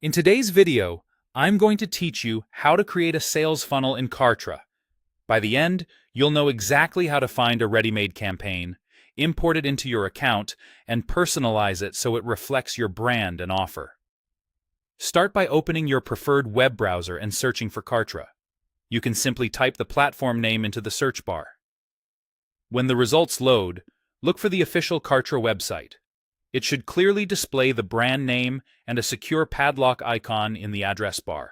In today's video, I'm going to teach you how to create a sales funnel in Kartra. By the end, you'll know exactly how to find a ready-made campaign, import it into your account, and personalize it so it reflects your brand and offer. Start by opening your preferred web browser and searching for Kartra. You can simply type the platform name into the search bar. When the results load, look for the official Kartra website. It should clearly display the brand name and a secure padlock icon in the address bar.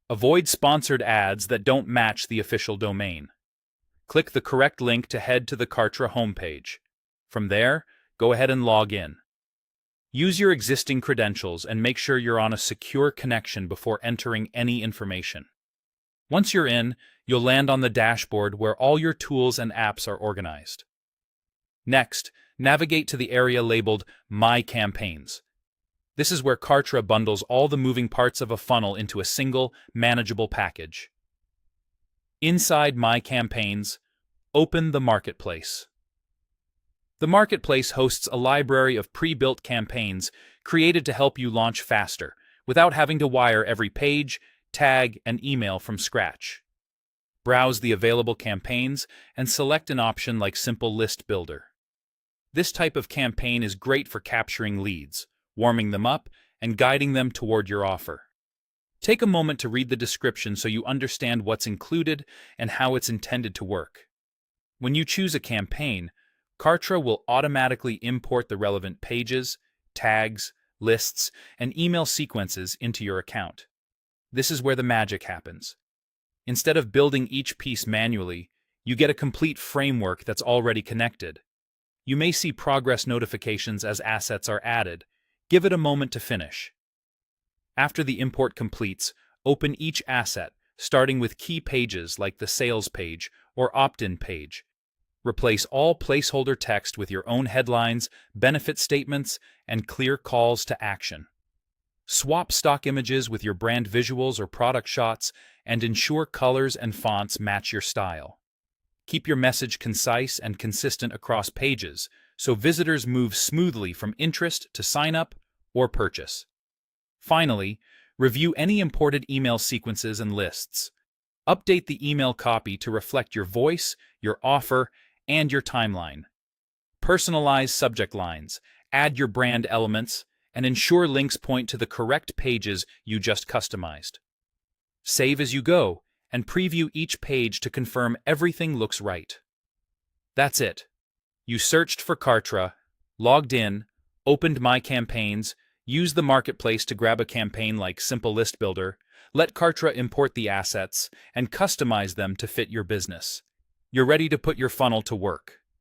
Avoid sponsored ads that don't match the official domain. Click the correct link to head to the Kartra homepage. From there, go ahead and log in. Use your existing credentials and make sure you're on a secure connection before entering any information. Once you're in, you'll land on the dashboard where all your tools and apps are organized. Next, navigate to the area labeled My Campaigns. This is where Kartra bundles all the moving parts of a funnel into a single, manageable package. Inside My Campaigns, open the Marketplace. The Marketplace hosts a library of pre-built campaigns created to help you launch faster, without having to wire every page, tag, and email from scratch. Browse the available campaigns and select an option like Simple List Builder. This type of campaign is great for capturing leads, warming them up, and guiding them toward your offer. Take a moment to read the description so you understand what's included and how it's intended to work. When you choose a campaign, Kartra will automatically import the relevant pages, tags, lists, and email sequences into your account. This is where the magic happens. Instead of building each piece manually, you get a complete framework that's already connected. You may see progress notifications as assets are added. Give it a moment to finish. After the import completes, open each asset, starting with key pages like the sales page or opt-in page. Replace all placeholder text with your own headlines, benefit statements, and clear calls to action. Swap stock images with your brand visuals or product shots, and ensure colors and fonts match your style. Keep your message concise and consistent across pages, so visitors move smoothly from interest to sign up or purchase. Finally, review any imported email sequences and lists. Update the email copy to reflect your voice, your offer, and your timeline. Personalize subject lines, add your brand elements, and ensure links point to the correct pages you just customized. Save as you go, and preview each page to confirm everything looks right. That's it. You searched for Kartra, logged in, opened My Campaigns, used the Marketplace to grab a campaign like Simple List Builder, let Kartra import the assets, and customize them to fit your business. You're ready to put your funnel to work.